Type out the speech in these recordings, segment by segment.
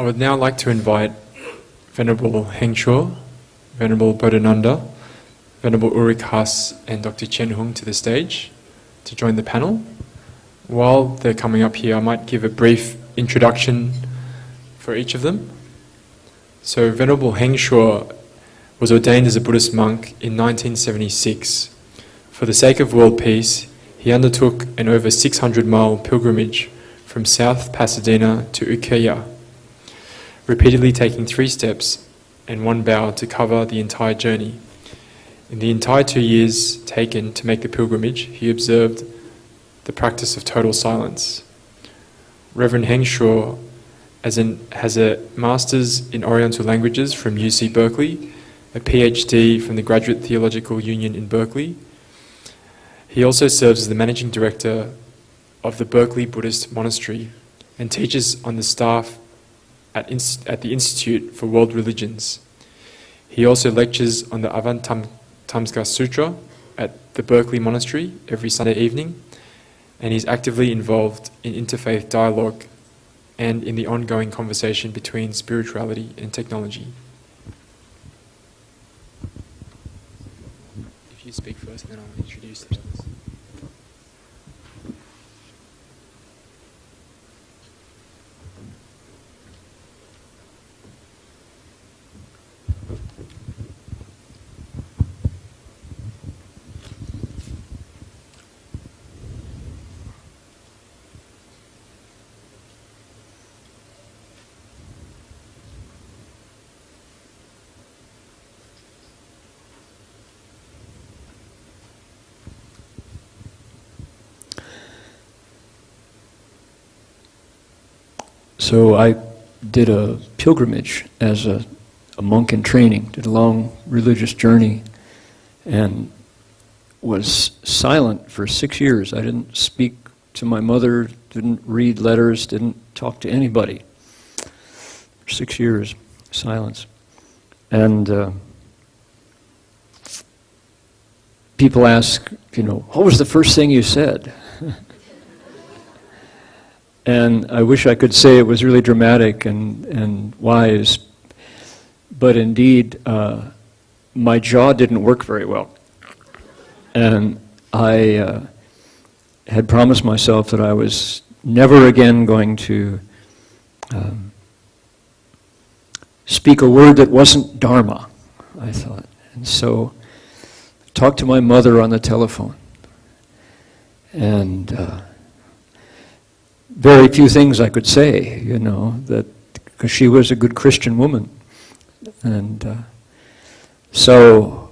I would now like to invite Venerable Hengshor, Venerable Bodhananda, Venerable Ulrich Haas and Dr. Chen Hung to the stage to join the panel. While they're coming up here, I might give a brief introduction for each of them. So Venerable Hengshor was ordained as a Buddhist monk in 1976. For the sake of world peace, he undertook an over 600-mile pilgrimage from South Pasadena to Ukiah, repeatedly taking 3 steps and 1 bow to cover the entire journey. In the entire 2 years taken to make the pilgrimage, he observed the practice of total silence. Reverend Hengshor has a Master's in Oriental Languages from UC Berkeley, a PhD from the Graduate Theological Union in Berkeley. He also serves as the Managing Director of the Berkeley Buddhist Monastery and teaches on the staff at the Institute for World Religions. He also lectures on the Avantamska Sutra at the Berkeley Monastery every Sunday evening, and he's actively involved in interfaith dialogue and in the ongoing conversation between spirituality and technology. If you speak first, then I'll introduce the others. So I did a pilgrimage as a monk in training, did a long religious journey, and was silent for 6 years. I didn't speak to my mother, didn't read letters, didn't talk to anybody. For 6 years, silence. And people ask, what was the first thing you said? And I wish I could say it was really dramatic and wise, but indeed, my jaw didn't work very well. And I had promised myself that I was never again going to speak a word that wasn't Dharma, I thought. And so I talked to my mother on the telephone. And very few things I could say, that because she was a good Christian woman. And so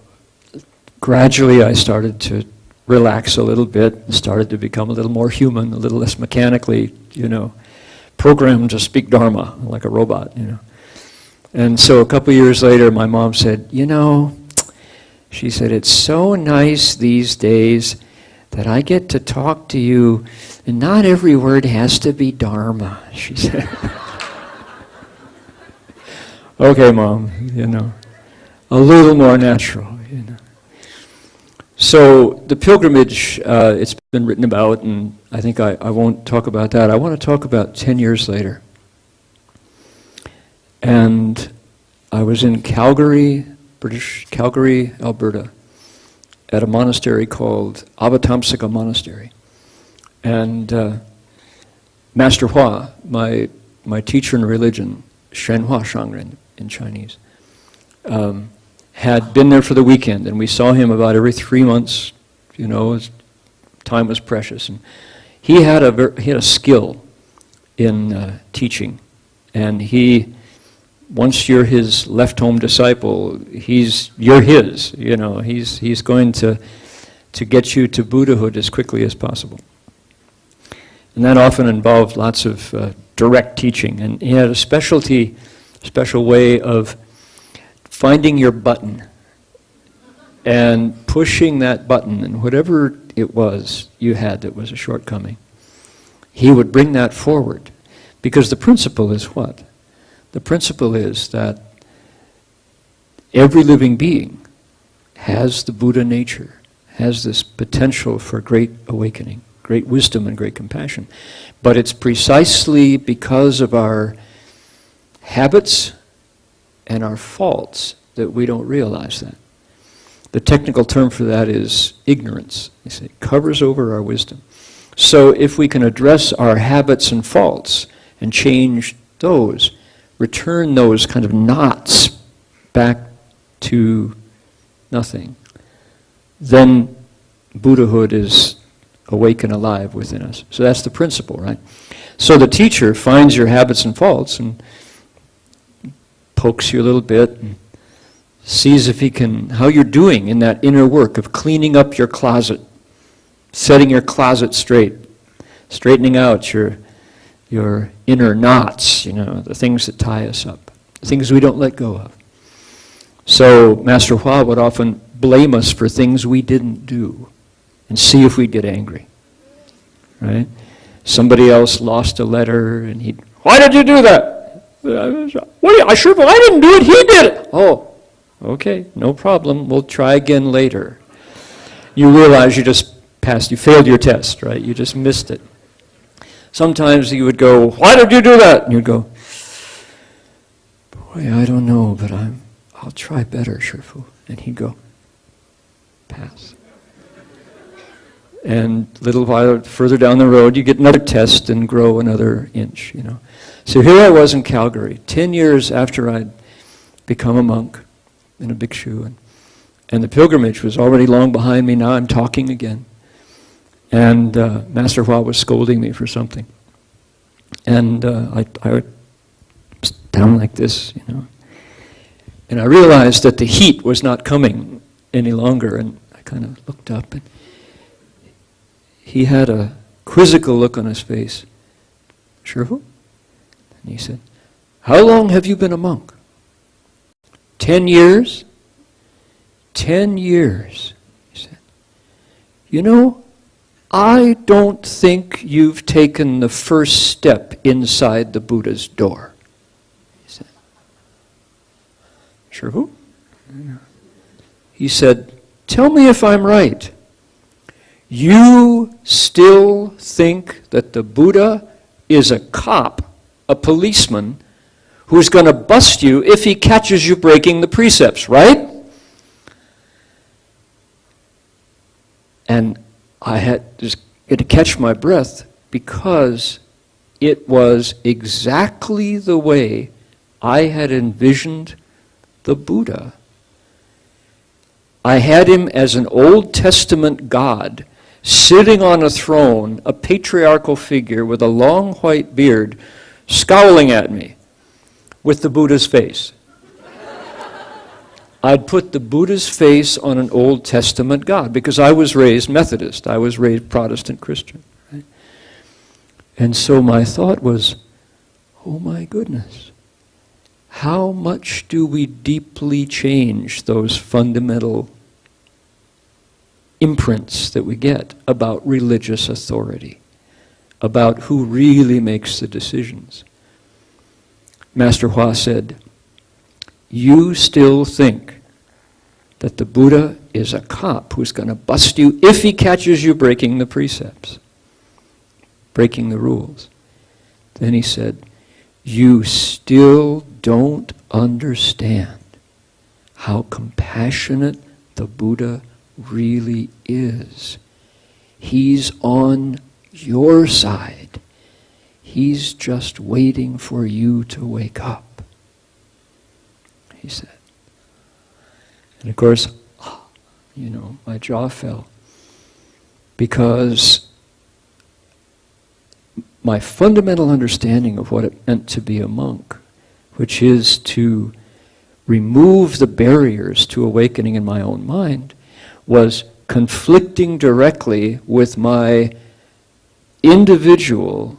gradually I started to relax a little bit, and started to become a little more human, a little less mechanically, programmed to speak Dharma like a robot, And so a couple years later, my mom said, she said, it's so nice these days that I get to talk to you, and not every word has to be Dharma, she said. Okay, Mom, a little more natural, So the pilgrimage, it's been written about, and I think I won't talk about that. I want to talk about 10 years later. And I was in Calgary, Alberta, at a monastery called Avatamsaka Monastery. And Master Hua, my teacher in religion, Shenhua Shangren in Chinese, had been there for the weekend, and we saw him about every 3 months. His time was precious. And he had a skill in teaching, and once you're his left-home disciple, you're his. He's going to get you to Buddhahood as quickly as possible. And that often involved lots of direct teaching. And he had a special way of finding your button and pushing that button, and whatever it was you had that was a shortcoming, he would bring that forward. Because the principle is what? The principle is that every living being has the Buddha nature, has this potential for great awakening, great wisdom and great compassion. But it's precisely because of our habits and our faults that we don't realize that. The technical term for that is ignorance. They say it covers over our wisdom. So if we can address our habits and faults and change those, return those kind of knots back to nothing, then Buddhahood is awake and alive within us. So that's the principle, right? So the teacher finds your habits and faults and pokes you a little bit and sees if he can, how you're doing in that inner work of cleaning up your closet, setting your closet straight, straightening out your inner knots, the things that tie us up, the things we don't let go of. So Master Hua would often blame us for things we didn't do and see if we'd get angry, right? Somebody else lost a letter and he'd, why did you do that? I didn't do it, he did it. Oh, okay, no problem, we'll try again later. You realize you failed your test, right? You just missed it. Sometimes he would go, why did you do that? And you'd go, boy, I don't know, but I'll try better, Shifu. And he'd go, pass. And a little while further down the road, you get another test and grow another inch, So here I was in Calgary, 10 years after I'd become a monk and a bhikshu. And the pilgrimage was already long behind me. Now I'm talking again. And Master Hua was scolding me for something. And I was down like this, And I realized that the heat was not coming any longer. And I kind of looked up and he had a quizzical look on his face. Shifu? And he said, how long have you been a monk? 10 years? 10 years, he said. I don't think you've taken the first step inside the Buddha's door, he said. Shifu? He said, tell me if I'm right. You still think that the Buddha is a cop, a policeman, who's going to bust you if he catches you breaking the precepts, right? And I had to catch my breath because it was exactly the way I had envisioned the Buddha. I had him as an Old Testament God sitting on a throne, a patriarchal figure with a long white beard, scowling at me with the Buddha's face. I'd put the Buddha's face on an Old Testament God because I was raised Methodist. I was raised Protestant Christian. Right? And so my thought was, oh my goodness, how much do we deeply change those fundamental imprints that we get about religious authority, about who really makes the decisions? Master Hua said, you still think that the Buddha is a cop who's going to bust you if he catches you breaking the precepts, breaking the rules. Then he said, you still don't understand how compassionate the Buddha really is. He's on your side. He's just waiting for you to wake up, he said. And of course, my jaw fell because my fundamental understanding of what it meant to be a monk, which is to remove the barriers to awakening in my own mind, was conflicting directly with my individual,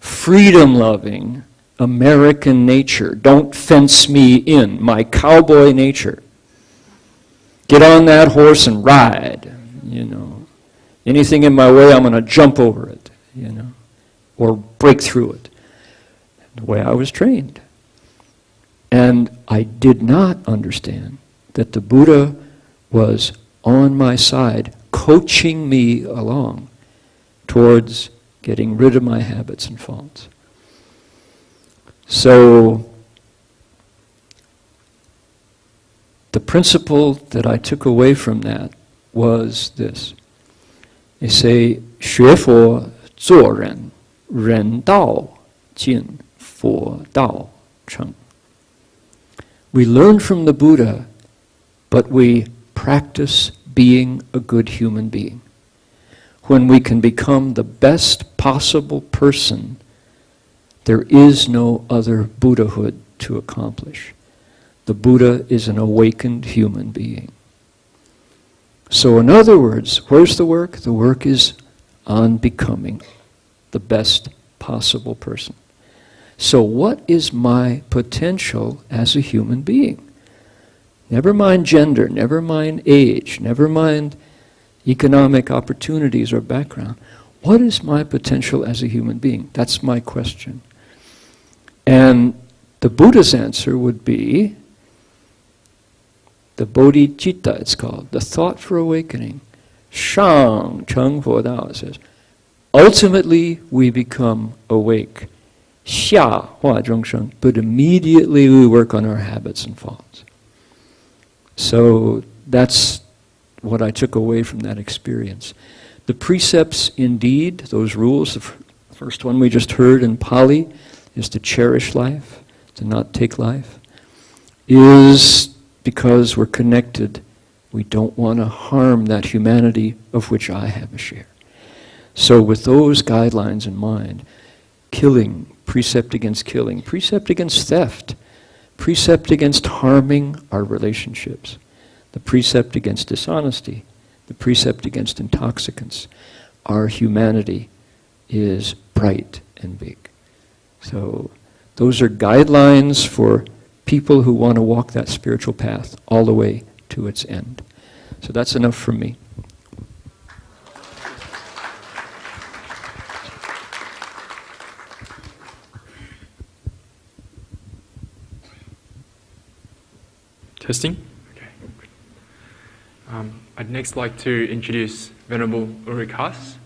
freedom-loving American nature. Don't fence me in, my cowboy nature. Get on that horse and ride, Anything in my way, I'm going to jump over it, or break through it. The way I was trained. And I did not understand that the Buddha was on my side, coaching me along towards getting rid of my habits and faults. So the principle that I took away from that was this. They say, 学佛做人，人道尽，佛道成. We learn from the Buddha, but we practice being a good human being. When we can become the best possible person, there is no other Buddhahood to accomplish. The Buddha is an awakened human being. So in other words, where's the work? The work is on becoming the best possible person. So what is my potential as a human being? Never mind gender, never mind age, never mind economic opportunities or background. What is my potential as a human being? That's my question. And the Buddha's answer would be the bodhicitta, it's called, the thought for awakening. Shang Cheng Fo Dao, it says. Ultimately, we become awake. Xia Hua Zhong Sheng, but immediately we work on our habits and faults. So that's what I took away from that experience. The precepts, indeed, those rules, the first one we just heard in Pali is to cherish life, to not take life, is because we're connected. We don't want to harm that humanity of which I have a share. So with those guidelines in mind, killing, precept against killing, precept against theft, precept against harming our relationships, the precept against dishonesty, the precept against intoxicants, our humanity is bright and big. So those are guidelines for people who want to walk that spiritual path all the way to its end. So that's enough for me. Testing? Okay. I'd next like to introduce Venerable Ulrich Haas.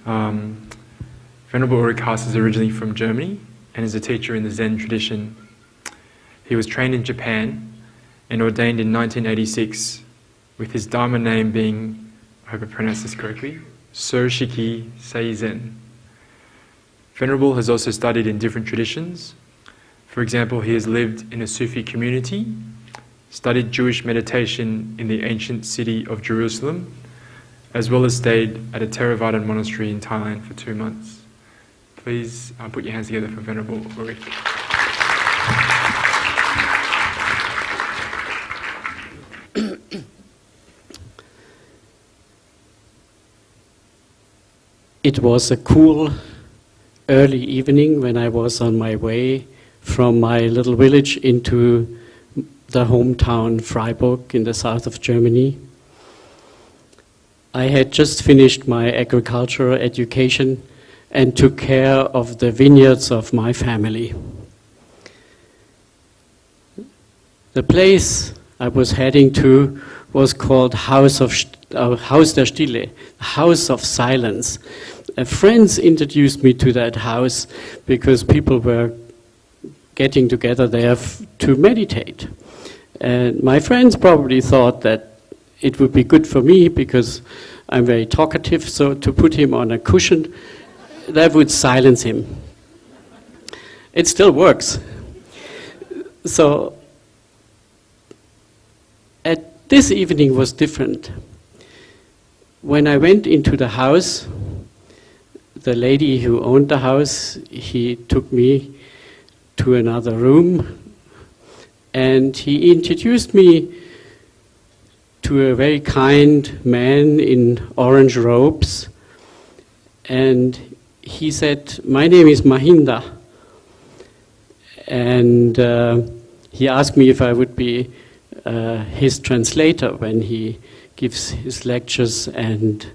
Venerable Ulrich Haas is originally from Germany and is a teacher in the Zen tradition. He was trained in Japan and ordained in 1986 with his Dharma name being, I hope I pronounced this correctly, Soshiki Seizen. Venerable has also studied in different traditions. For example, he has lived in a Sufi community, studied Jewish meditation in the ancient city of Jerusalem, as well as stayed at a Theravadan monastery in Thailand for 2 months. Please put your hands together for Venerable Ulrich. It was a cool early evening when I was on my way from my little village into the hometown Freiburg in the south of Germany. I had just finished my agricultural education and took care of the vineyards of my family. The place I was heading to was called Haus der Stille, House of Silence. Friends introduced me to that house because people were getting together there to meditate. And my friends probably thought that it would be good for me because I'm very talkative, so to put him on a cushion, that would silence him. It still works. So this evening was different. When I went into the house, the lady who owned the house, he took me to another room and he introduced me to a very kind man in orange robes, and he said, "My name is Mahinda," and he asked me if I would be his translator when he gives his lectures and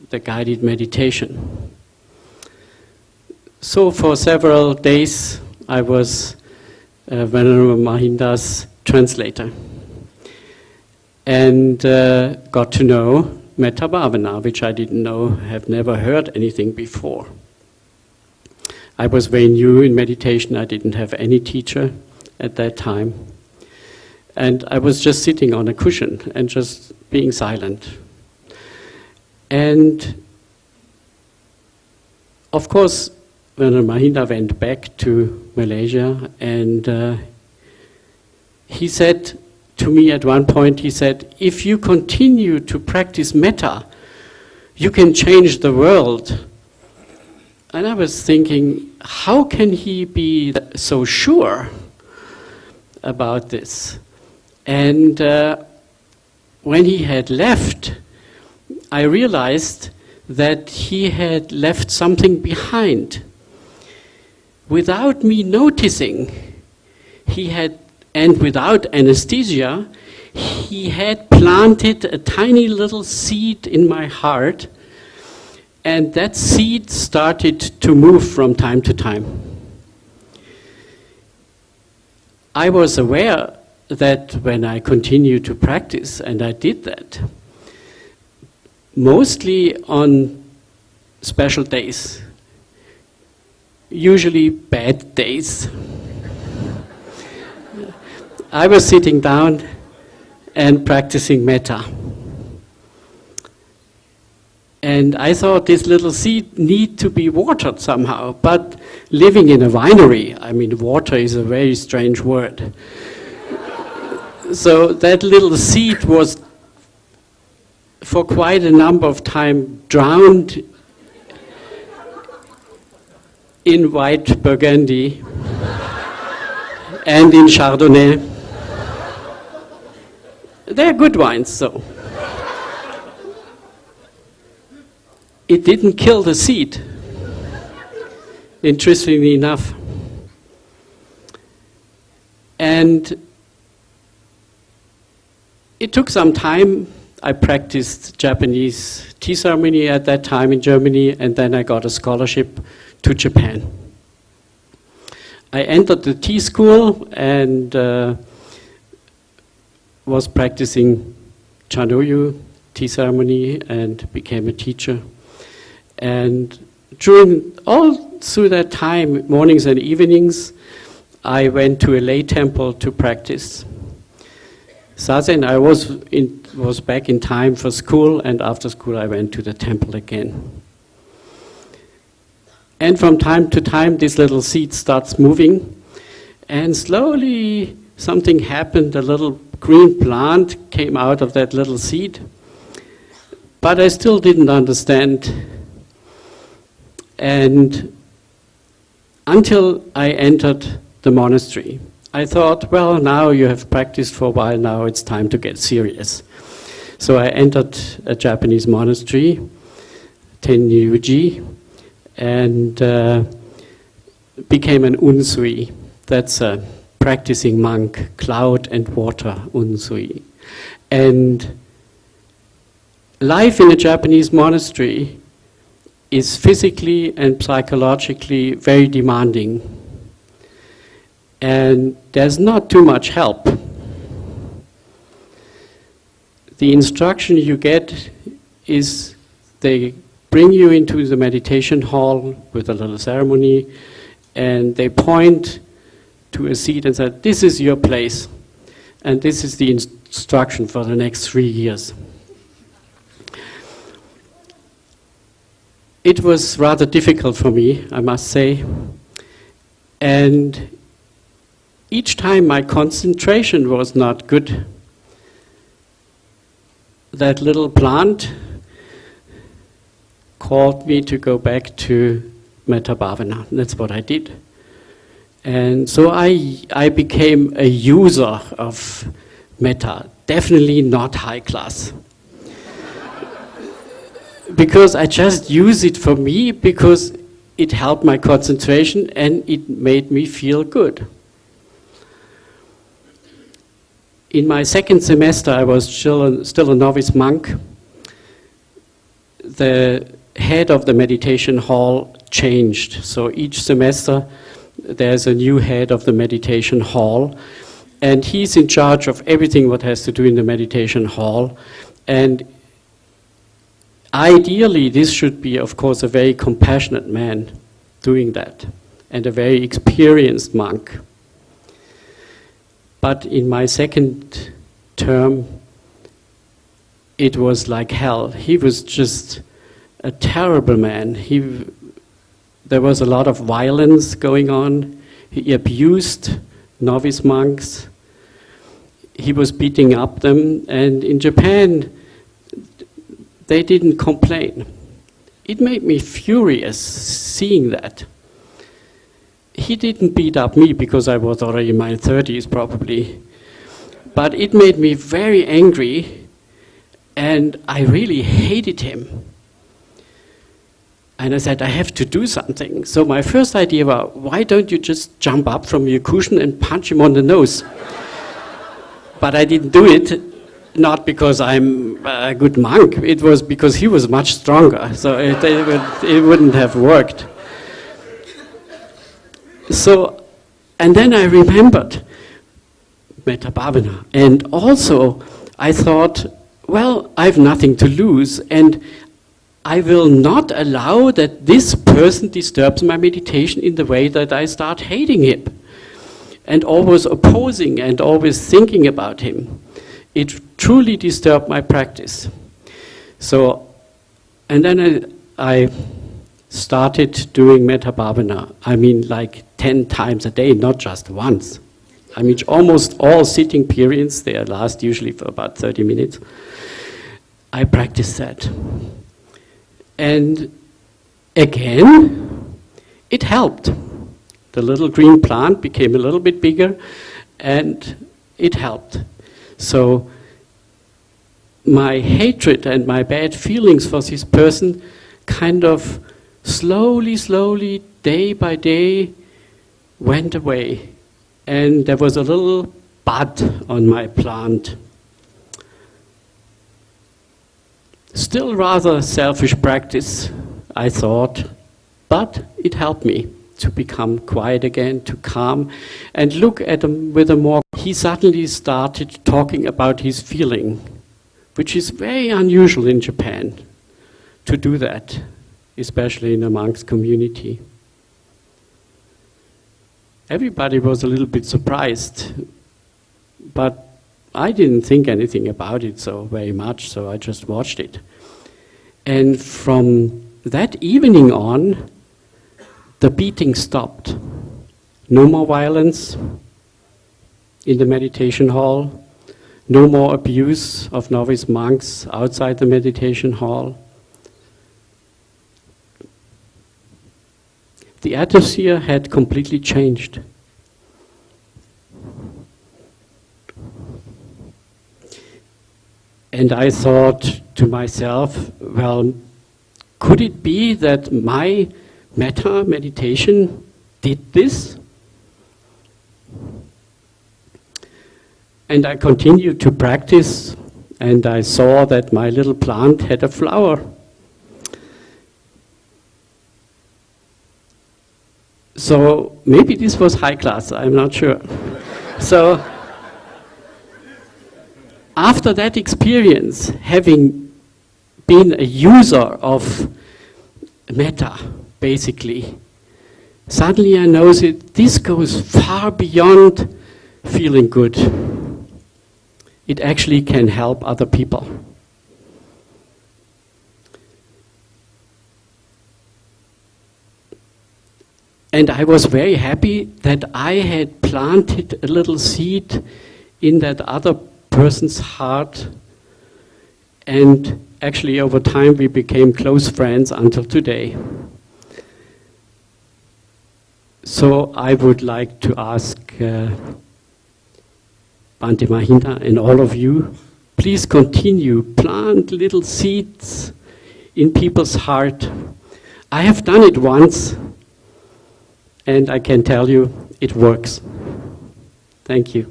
the guided meditation. So for several days I was Venerable Mahinda's translator and got to know Metta Bhavana, which I didn't know, have never heard anything before. I was very new in meditation, I didn't have any teacher at that time. And I was just sitting on a cushion and just being silent. And of course, Venerable Mahinda went back to Malaysia, and he said to me at one point, he said, if you continue to practice metta, you can change the world. And I was thinking, how can he be so sure about this? And when he had left, I realized that he had left something behind. Without me noticing, he had, and without anesthesia, he had planted a tiny little seed in my heart, and that seed started to move from time to time. I was aware that when I continued to practice, and I did that, mostly on special days, usually bad days, I was sitting down and practicing metta. And I thought this little seed need to be watered somehow, but living in a winery, I mean, water is a very strange word. So that little seed was for quite a number of time drowned in white Burgundy and in Chardonnay. They're good wines, though. It didn't kill the seed, interestingly enough. And it took some time. I practiced Japanese tea ceremony at that time in Germany, and then I got a scholarship to Japan. I entered the tea school and was practicing Chanoyu tea ceremony and became a teacher. And all through that time, mornings and evenings, I went to a lay temple to practice. Zazen, I was back in time for school, and after school I went to the temple again. And from time to time, this little seed starts moving, and slowly something happened. A little green plant came out of that little seed, but I still didn't understand. And until I entered the monastery, I thought, well, now you have practiced for a while, now it's time to get serious. So I entered a Japanese monastery, Tenryuji, and became an unsui. That's a practicing monk, cloud and water unsui. And life in a Japanese monastery is physically and psychologically very demanding. And there's not too much help. The instruction you get is they bring you into the meditation hall with a little ceremony, and they point to a seat and say, this is your place, and this is the instruction for the next 3 years. It was rather difficult for me, I must say, and each time my concentration was not good. That little plant called me to go back to Metta Bhavana. That's what I did. And so I became a user of Metta, definitely not high class. Because I just use it for me, because it helped my concentration and it made me feel good. In my second semester, I was still a novice monk. The head of the meditation hall changed. So each semester, there's a new head of the meditation hall, and he's in charge of everything what has to do in the meditation hall. And ideally, this should be, of course, a very compassionate man doing that, and a very experienced monk. But in my second term, it was like hell. He was just a terrible man. There was a lot of violence going on. He abused novice monks. He was beating up them. And in Japan, they didn't complain. It made me furious seeing that. He didn't beat up me because I was already in my 30s probably. But it made me very angry, and I really hated him. And I said, I have to do something. So my first idea was, why don't you just jump up from your cushion and punch him on the nose? But I didn't do it, not because I'm a good monk. It was because he was much stronger. So it wouldn't have worked. So, and then I remembered Metta Bhavana. And also, I thought, well, I have nothing to lose, and I will not allow that this person disturbs my meditation in the way that I start hating him and always opposing and always thinking about him. It truly disturbed my practice. So, and then I started doing Metta Bhavana. I mean, like 10 times a day, not just once. I mean, almost all sitting periods, they last usually for about 30 minutes. I practiced that. And again, it helped. The little green plant became a little bit bigger, and it helped. So my hatred and my bad feelings for this person kind of slowly, day by day, went away. And there was a little bud on my plant. Still rather selfish practice, I thought, but it helped me to become quiet again, to calm, and look at him with a more... He suddenly started talking about his feeling, which is very unusual in Japan, to do that, especially in a monk's community. Everybody was a little bit surprised, but I didn't think anything about it so very much, so I just watched it. And from that evening on, the beating stopped. No more violence in the meditation hall, no more abuse of novice monks outside the meditation hall. The atmosphere had completely changed. And I thought to myself, well, could it be that my metta meditation did this? And I continued to practice, and I saw that my little plant had a flower. So maybe this was high class, I'm not sure. So after that experience, having been a user of metta, basically, suddenly I know that this goes far beyond feeling good. It actually can help other people. And I was very happy that I had planted a little seed in that other person's heart, and actually over time we became close friends until today. So I would like to ask Bhante Mahinda and all of you, please continue, plant little seeds in people's heart. I have done it once, and I can tell you it works. Thank you.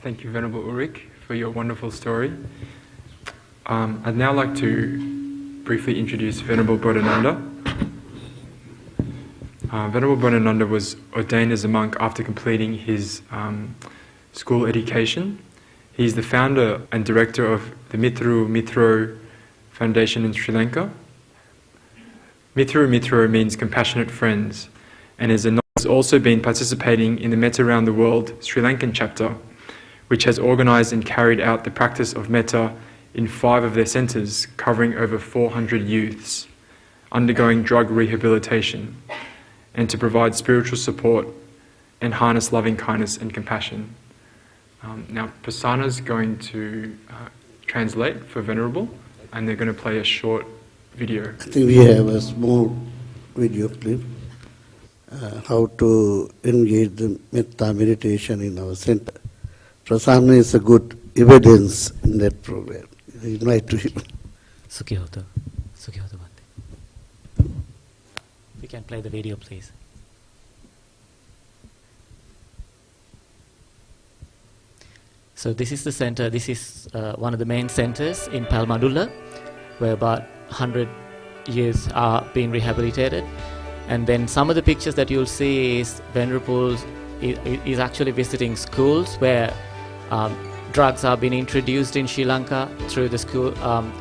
Thank you, Venerable Ulrich, for your wonderful story. I'd now like to briefly introduce Venerable Bodhananda. Venerable Bodhananda was ordained as a monk after completing his school education. He's the founder and director of the Mitru Mitro Foundation in Sri Lanka. Mitru Mitro means compassionate friends, and has also been participating in the Metta Around the World Sri Lankan chapter, which has organised and carried out the practice of Metta in 5 of their centres, covering over 400 youths undergoing drug rehabilitation, and to provide spiritual support and harness loving kindness and compassion. Now, Prasanna's going to translate for Venerable, and they're going to play a short video. I think we have a small video clip, how to engage the Metta meditation in our center. Prasanna is a good evidence in that program. I invite to him. Sukhihoto. Sukhihoto Bhante. We can play the video, please. So this is the center. This is one of the main centers in Palmadulla, where about 100 youths are being rehabilitated. And then some of the pictures that you'll see is Venerable is actually visiting schools where drugs are being introduced in Sri Lanka through the school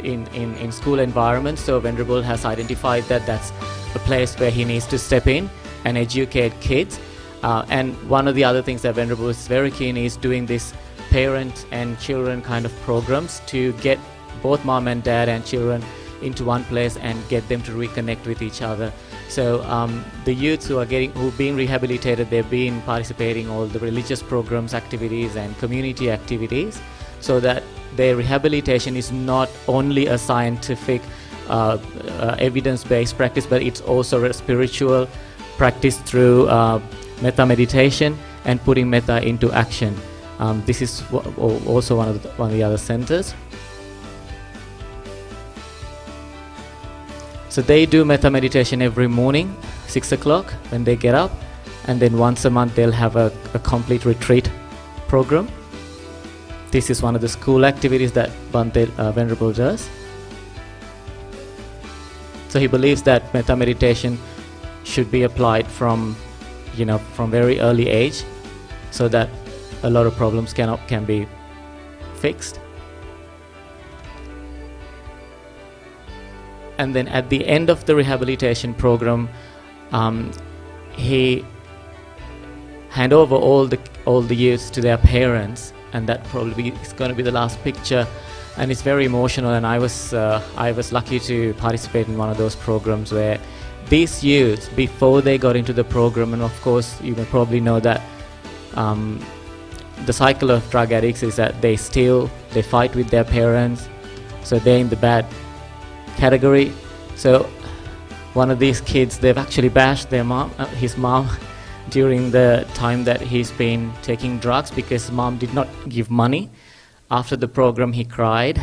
in school environments. So Venerable has identified that that's a place where he needs to step in and educate kids. And one of the other things that Venerable is very keen is doing this parent and children kind of programs to get both mom and dad and children into one place and get them to reconnect with each other. So the youths who've been rehabilitated, they've been participating all the religious programs, activities and community activities, so that their rehabilitation is not only a scientific evidence-based practice, but it's also a spiritual practice through metta meditation and putting metta into action. This is also one of the other centers. So they do metta meditation every morning, 6 o'clock when they get up, and then once a month they'll have a complete retreat program. This is one of the school activities that Bhante Venerable does. So he believes that metta meditation should be applied from very early age, so that a lot of problems can be fixed. And then at the end of the rehabilitation program, he hand over all the youths to their parents, and that probably is going to be the last picture. And it's very emotional. And I was lucky to participate in one of those programs where these youths, before they got into the program, and of course you may probably know that the cycle of drug addicts is that they fight with their parents, so they're in the bad category. So one of these kids, they've actually bashed his mom during the time that he's been taking drugs, because mom did not give money. After the program he cried.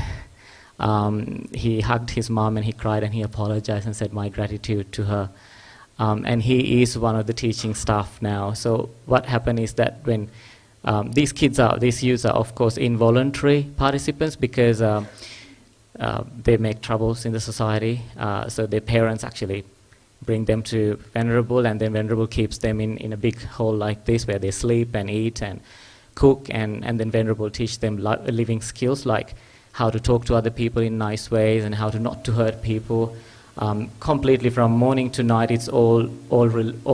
He hugged his mom and he cried and he apologized and said my gratitude to her. And he is one of the teaching staff now. So what happened is that when these youths are of course involuntary participants, because they make troubles in the society, so their parents actually bring them to Venerable, and then Venerable keeps them in a big hole like this where they sleep and eat and cook, and then Venerable teach them living skills like how to talk to other people in nice ways and how to not to hurt people. Completely from morning to night, it's all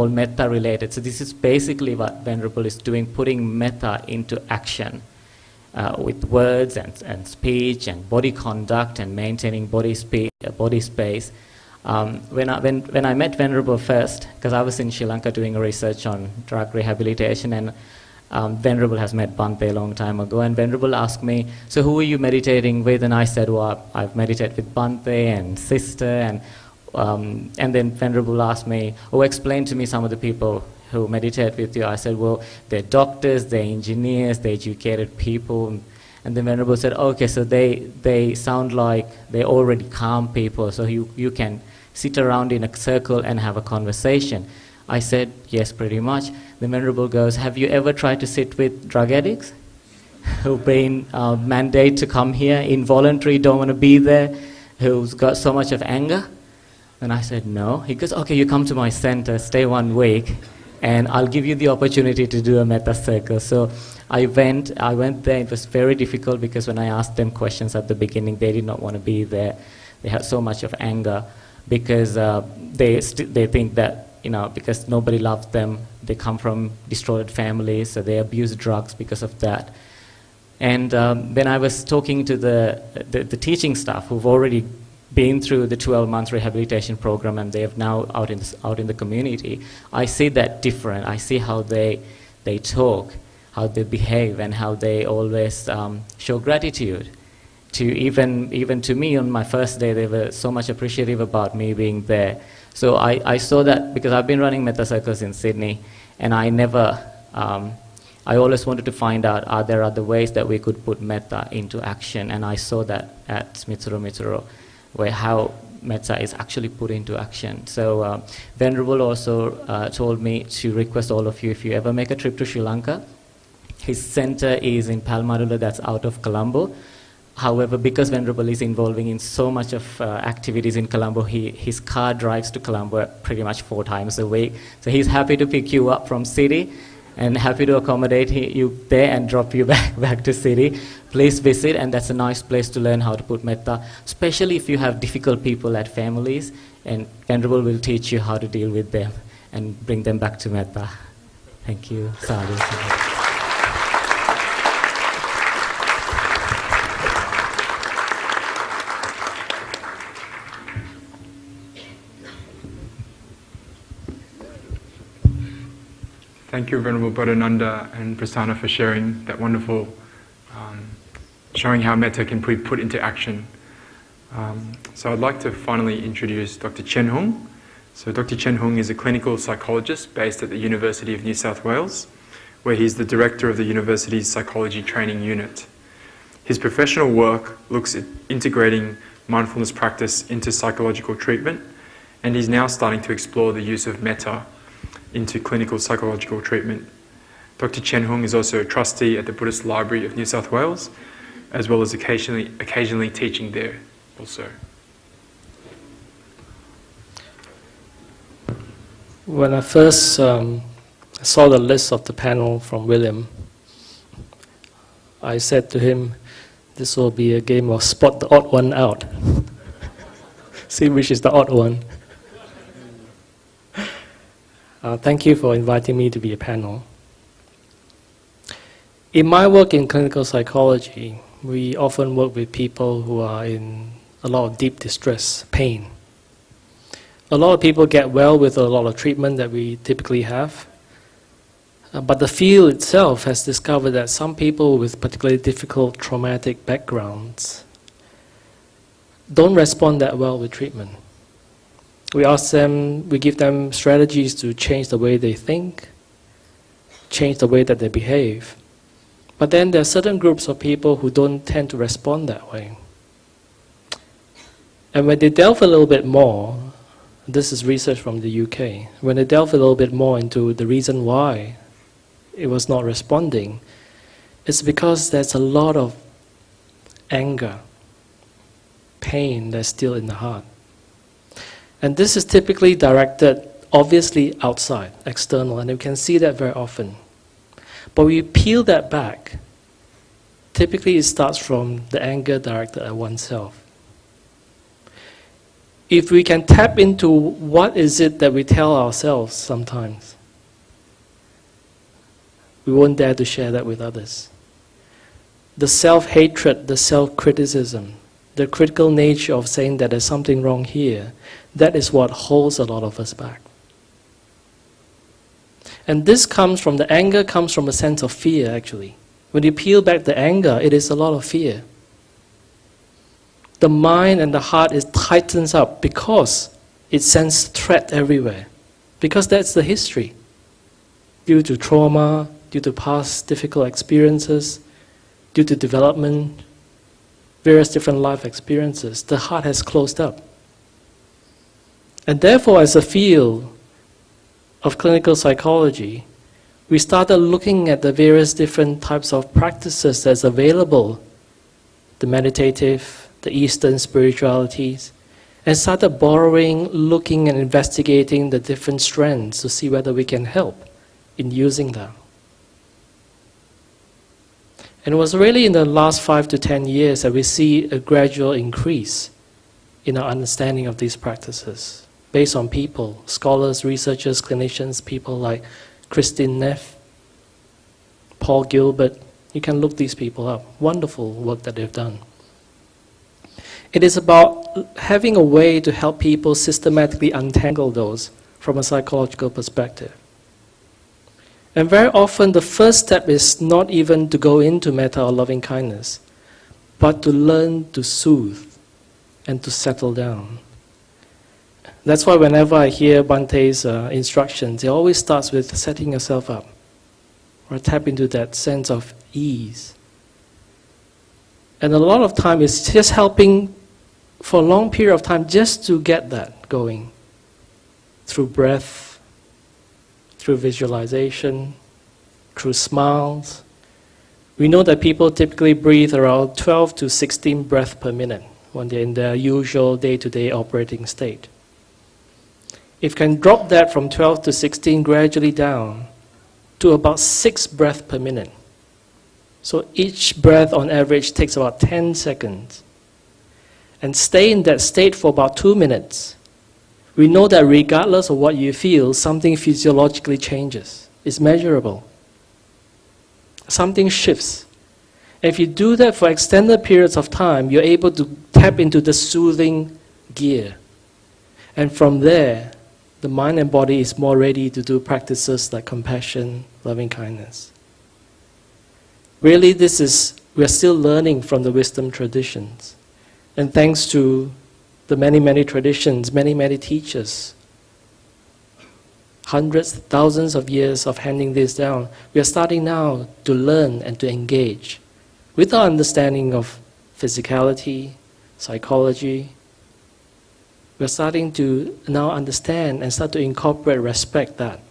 metta related. So this is basically what Venerable is doing, putting metta into action. With words and speech and body conduct and maintaining body space. When I met Venerable first, because I was in Sri Lanka doing research on drug rehabilitation, and Venerable has met Bhante a long time ago, and Venerable asked me, so who are you meditating with? And I said, well, I've meditated with Bhante and sister, and then Venerable asked me, explain to me some of the people who meditate with you. I said, well, they're doctors, they're engineers, they're educated people. And then Venerable said, okay, so they sound like they're already calm people, so you can sit around in a circle and have a conversation. I said, yes, pretty much. The Venerable goes, have you ever tried to sit with drug addicts who've been mandated to come here, involuntary, don't want to be there, who's got so much of anger? And I said, no. He goes, okay, you come to my center, stay 1 week, and I'll give you the opportunity to do a metta circle. So I went there. It was very difficult because when I asked them questions at the beginning, they did not want to be there. They had so much of anger because they think that, you know, because nobody loved them, they come from destroyed families, so they abuse drugs because of that. And when I was talking to the teaching staff who've already been through the 12-month rehabilitation program and they have now out in the community, I see that different. I see how they talk, how they behave, and how they always show gratitude. To even to me on my first day, they were so much appreciative about me being there. So I saw that because I've been running Metta circles in Sydney, and I never, I always wanted to find out, are there other ways that we could put Metta into action? And I saw that at Mitsuru, where how Metta is actually put into action. So Venerable also told me to request all of you, if you ever make a trip to Sri Lanka, his center is in Palmadula, that's out of Colombo. However, because Venerable is involving in so much of activities in Colombo, his car drives to Colombo pretty much 4 times a week. So he's happy to pick you up from city and happy to accommodate you there and drop you back to city. Please visit, and that's a nice place to learn how to put metta, especially if you have difficult people at families, and Venerable will teach you how to deal with them and bring them back to metta. Thank you. Sadhu. Thank you, Venerable Bodhananda and Prasanna, for sharing that wonderful, showing how metta can be put into action. So I'd like to finally introduce Dr. Chen Hung. So Dr. Chen Hung is a clinical psychologist based at the University of New South Wales, where he's the director of the university's psychology training unit. His professional work looks at integrating mindfulness practice into psychological treatment, and he's now starting to explore the use of metta into clinical psychological treatment. Dr. Chen Hung is also a trustee at the Buddhist Library of New South Wales, as well as occasionally teaching there also. When I first saw the list of the panel from William, I said to him, this will be a game of spot the odd one out. See which is the odd one. Thank you for inviting me to be a panel. In my work in clinical psychology, we often work with people who are in a lot of deep distress, pain. A lot of people get well with a lot of treatment that we typically have, but the field itself has discovered that some people with particularly difficult traumatic backgrounds don't respond that well with treatment. We ask them, we give them strategies to change the way they think, change the way that they behave. But then there are certain groups of people who don't tend to respond that way. And when they delve a little bit more, this is research from the UK, when they delve a little bit more into the reason why it was not responding, it's because there's a lot of anger, pain that's still in the heart. And this is typically directed, obviously, outside, external, and you can see that very often. But we peel that back. Typically, it starts from the anger directed at oneself. If we can tap into what is it that we tell ourselves sometimes, we won't dare to share that with others. The self-hatred, the self-criticism, the critical nature of saying that there's something wrong here, that is what holds a lot of us back. And this comes from, the anger comes from a sense of fear, actually. When you peel back the anger, it is a lot of fear. The mind and the heart tightens up because it senses threat everywhere. Because that's the history. Due to trauma, due to past difficult experiences, due to development, various different life experiences, the heart has closed up. And therefore, as a field of clinical psychology, we started looking at the various different types of practices that's available, the meditative, the Eastern spiritualities, and started borrowing, looking and investigating the different strands to see whether we can help in using that. And it was really in the last 5 to 10 years that we see a gradual increase in our understanding of these practices, based on people, scholars, researchers, clinicians, people like Christine Neff, Paul Gilbert. You can look these people up. Wonderful work that they've done. It is about having a way to help people systematically untangle those from a psychological perspective. And very often the first step is not even to go into metta or loving kindness, but to learn to soothe and to settle down. That's why whenever I hear Bante's instructions, it always starts with setting yourself up, or tap into that sense of ease. And a lot of time it's just helping for a long period of time just to get that going, through breath, through visualization, through smiles. We know that people typically breathe around 12 to 16 breaths per minute when they're in their usual day-to-day operating state. If you can drop that from 12 to 16 gradually down to about 6 breaths per minute. So each breath on average takes about 10 seconds. And stay in that state for about 2 minutes. We know that regardless of what you feel, something physiologically changes. It's measurable. Something shifts. And if you do that for extended periods of time, you're able to tap into the soothing gear. And from there, the mind and body is more ready to do practices like compassion, loving kindness. Really, we're still learning from the wisdom traditions. And thanks to the many, many traditions, many, many teachers, hundreds, thousands of years of handing this down, we are starting now to learn and to engage with our understanding of physicality, psychology. We're starting to now understand and start to incorporate, respect that,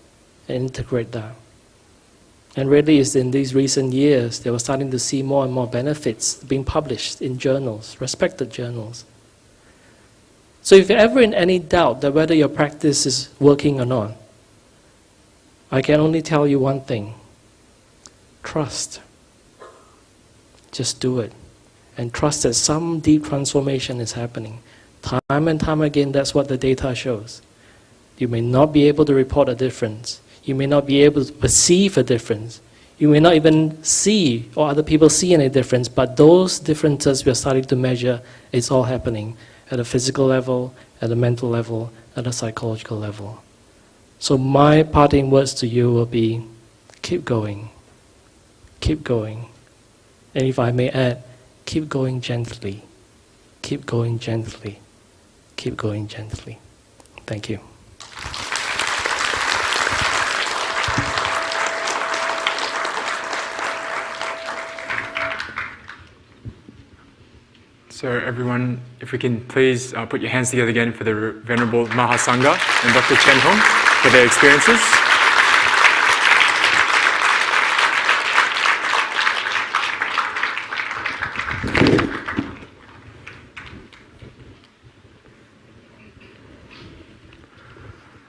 and integrate that. And really, it's in these recent years that we're starting to see more and more benefits being published in journals, respected journals. So if you're ever in any doubt that whether your practice is working or not, I can only tell you one thing. Trust. Just do it. And trust that some deep transformation is happening. Time and time again, that's what the data shows. You may not be able to report a difference. You may not be able to perceive a difference. You may not even see or other people see any difference, but those differences we are starting to measure, it's all happening at a physical level, at a mental level, at a psychological level. So my parting words to you will be, keep going. Keep going. And if I may add, keep going gently. Keep going gently. Keep going gently. Thank you. So everyone, if we can please put your hands together again for the Venerable Mahasangha and Dr. Chen Hong for their experiences.